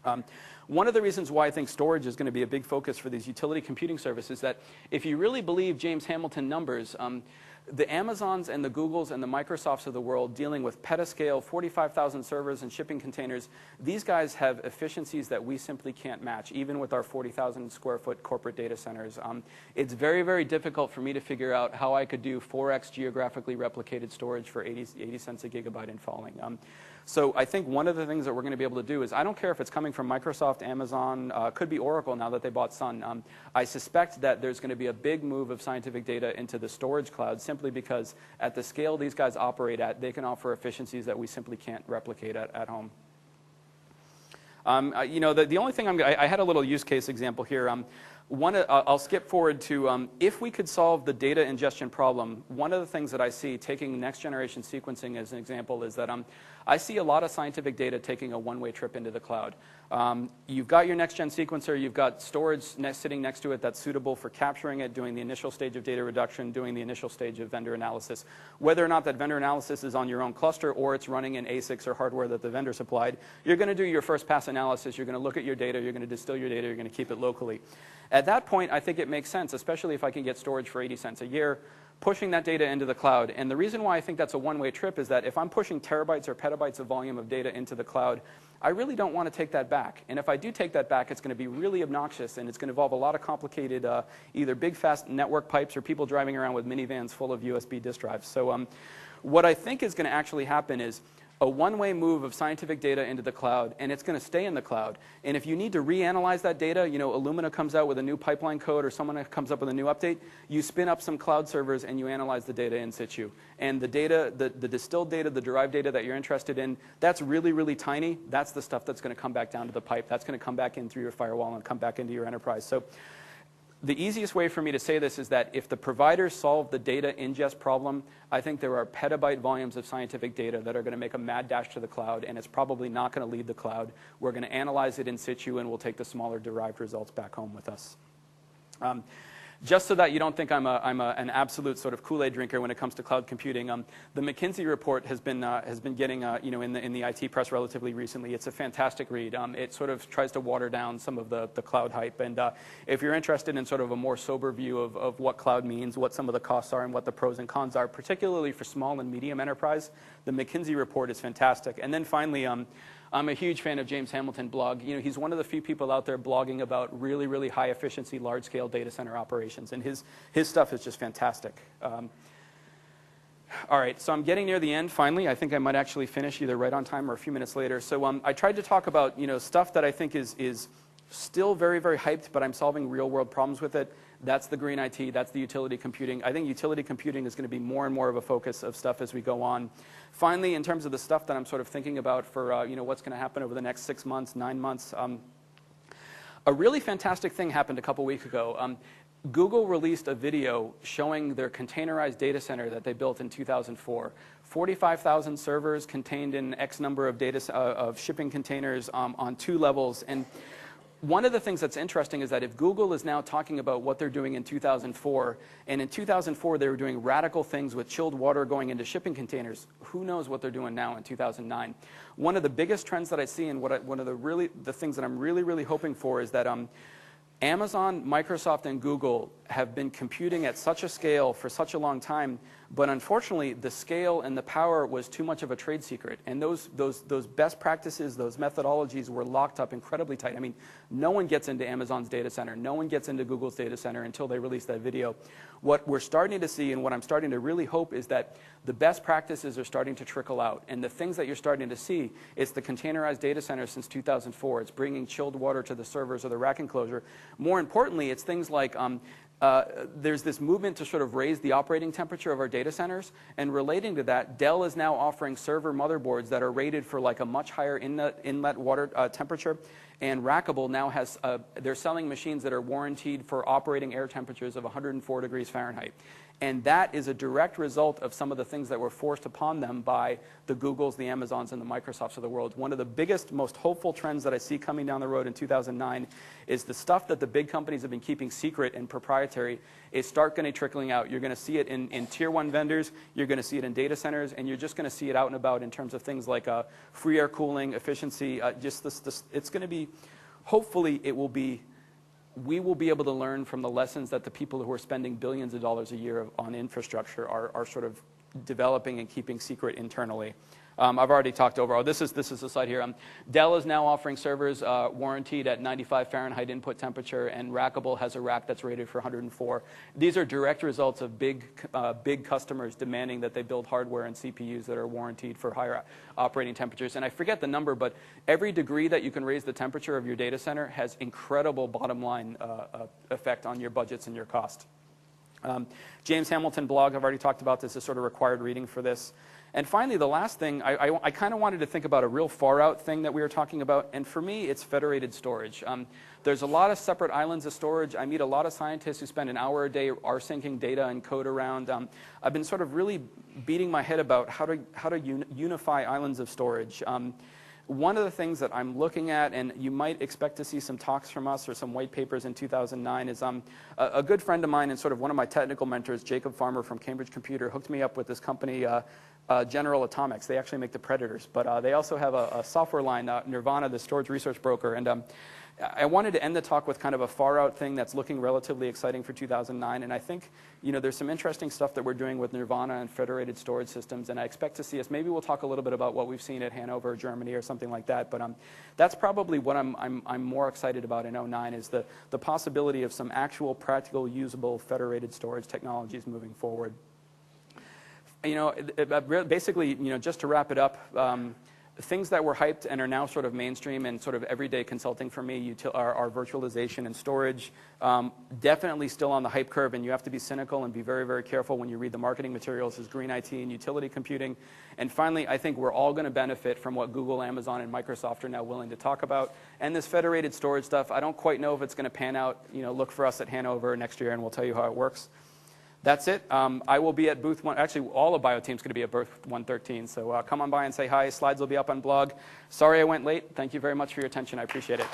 One of the reasons why I think storage is going to be a big focus for these utility computing services is that if you really believe James Hamilton numbers, the Amazons and the Googles and the Microsofts of the world dealing with petascale, 45,000 servers and shipping containers, these guys have efficiencies that we simply can't match, even with our 40,000 square foot corporate data centers. It's very, very difficult for me to figure out how I could do 4x geographically replicated storage for 80 cents a gigabyte and falling. So I think one of the things that we're going to be able to do is, I don't care if it's coming from Microsoft, Amazon, could be Oracle now that they bought Sun. I suspect that there's going to be a big move of scientific data into the storage cloud simply because at the scale these guys operate at, they can offer efficiencies that we simply can't replicate at home. The only thing I had a little use case example here. I'll skip forward to if we could solve the data ingestion problem, one of the things that I see, taking next generation sequencing as an example, is that I see a lot of scientific data taking a one-way trip into the cloud. You've got your next-gen sequencer, you've got storage sitting next to it that's suitable for capturing it, doing the initial stage of data reduction, doing the initial stage of vendor analysis. Whether or not that vendor analysis is on your own cluster or it's running in ASICs or hardware that the vendor supplied, you're going to do your first pass analysis, you're going to look at your data, you're going to distill your data, you're going to keep it locally. At that point, I think it makes sense, especially if I can get storage for 80 cents a year, pushing that data into the cloud. And the reason why I think that's a one-way trip is that if I'm pushing terabytes or petabytes of volume of data into the cloud, I really don't want to take that back. And if I do take that back, it's going to be really obnoxious, and it's going to involve a lot of complicated either big, fast network pipes or people driving around with minivans full of USB disk drives. So what I think is going to actually happen is a one-way move of scientific data into the cloud, and it's going to stay in the cloud. And if you need to reanalyze that data, Illumina comes out with a new pipeline code or someone comes up with a new update, you spin up some cloud servers and you analyze the data in situ. And the data, the distilled data, the derived data that you're interested in, that's really, really tiny. That's the stuff that's going to come back down to the pipe. That's going to come back in through your firewall and come back into your enterprise. So the easiest way for me to say this is that if the providers solve the data ingest problem, I think there are petabyte volumes of scientific data that are going to make a mad dash to the cloud, and it's probably not going to leave the cloud. We're going to analyze it in situ, and we'll take the smaller derived results back home with us. Just so that you don't think I'm an absolute sort of Kool-Aid drinker when it comes to cloud computing, the McKinsey report has been getting in the IT press relatively recently. It's a fantastic read. It sort of tries to water down some of the cloud hype. And if you're interested in sort of a more sober view of what cloud means, what some of the costs are, and what the pros and cons are, particularly for small and medium enterprise, the McKinsey report is fantastic. And then finally, I'm a huge fan of James Hamilton blog. He's one of the few people out there blogging about really, really high efficiency, large scale data center operations, and his stuff is just fantastic. All right, so I'm getting near the end. Finally, I think I might actually finish either right on time or a few minutes later. So I tried to talk about stuff that I think is still very, very hyped, but I'm solving real world problems with it. That's the green IT. That's the utility computing. I think utility computing is going to be more and more of a focus of stuff as we go on. Finally, in terms of the stuff that I'm sort of thinking about for what's going to happen over the next 6 months, 9 months, a really fantastic thing happened a couple weeks ago. Google released a video showing their containerized data center that they built in 2004. 45,000 servers contained in X number of shipping containers on 2 levels. And one of the things that's interesting is that if Google is now talking about what they're doing in 2004, and in 2004 they were doing radical things with chilled water going into shipping containers, who knows what they're doing now in 2009. One of the biggest trends that I see, and one of the things that I'm really, really hoping for is that Amazon, Microsoft, and Google have been computing at such a scale for such a long time, but unfortunately the scale and the power was too much of a trade secret, and those best practices, those methodologies were locked up incredibly tight. I mean, no one gets into Amazon's data center, no one gets into Google's data center until they release that video. What we're starting to see, and what I'm starting to really hope, is that the best practices are starting to trickle out, and the things that you're starting to see is the containerized data center since 2004. It's bringing chilled water to the servers or the rack enclosure. More importantly, it's things like there's this movement to sort of raise the operating temperature of our data centers, and relating to that, Dell is now offering server motherboards that are rated for like a much higher inlet water temperature, and Rackable now has, they're selling machines that are warranted for operating air temperatures of 104 degrees Fahrenheit. And that is a direct result of some of the things that were forced upon them by the Googles, the Amazons, and the Microsofts of the world. One of the biggest, most hopeful trends that I see coming down the road in 2009 is the stuff that the big companies have been keeping secret and proprietary is start going to trickling out. You're going to see it in tier one vendors, you're going to see it in data centers, and you're just going to see it out and about in terms of things like free air cooling, efficiency, it's going to be, hopefully it will be, we will be able to learn from the lessons that the people who are spending billions of dollars a year on infrastructure are sort of developing and keeping secret internally. I've already talked over. This is the slide here. Dell is now offering servers warranted at 95 Fahrenheit input temperature, and Rackable has a rack that's rated for 104. These are direct results of big customers demanding that they build hardware and CPUs that are warranted for higher operating temperatures. And I forget the number, but every degree that you can raise the temperature of your data center has incredible bottom line effect on your budgets and your cost. James Hamilton blog, I've already talked about this, is sort of required reading for this. And finally, the last thing, I kind of wanted to think about a real far-out thing that we were talking about, and for me, it's federated storage. There's a lot of separate islands of storage. I meet a lot of scientists who spend an hour a day rsynching data and code around. I've been sort of really beating my head about how to unify islands of storage. One of the things that I'm looking at, and you might expect to see some talks from us or some white papers in 2009, is a good friend of mine and sort of one of my technical mentors, Jacob Farmer from Cambridge Computer, hooked me up with this company, General Atomics. They actually make the Predators, but they also have a software line, Nirvana, the storage research broker. And I wanted to end the talk with kind of a far-out thing that's looking relatively exciting for 2009. And I think there's some interesting stuff that we're doing with Nirvana and federated storage systems. And I expect to see us. Maybe we'll talk a little bit about what we've seen at Hanover, Germany, or something like that. But that's probably what I'm more excited about in 2009 is the possibility of some actual, practical, usable federated storage technologies moving forward. Basically, just to wrap it up, things that were hyped and are now sort of mainstream and sort of everyday consulting for me are virtualization and storage. Definitely still on the hype curve, and you have to be cynical and be very, very careful when you read the marketing materials, is green IT and utility computing. And finally, I think we're all going to benefit from what Google, Amazon, and Microsoft are now willing to talk about. And this federated storage stuff, I don't quite know if it's going to pan out. Look for us at Hanover next year, and we'll tell you how it works. That's it. I will be at booth 1. Actually, all of BioTeam's going to be at booth 113. So come on by and say hi. Slides will be up on blog. Sorry I went late. Thank you very much for your attention. I appreciate it.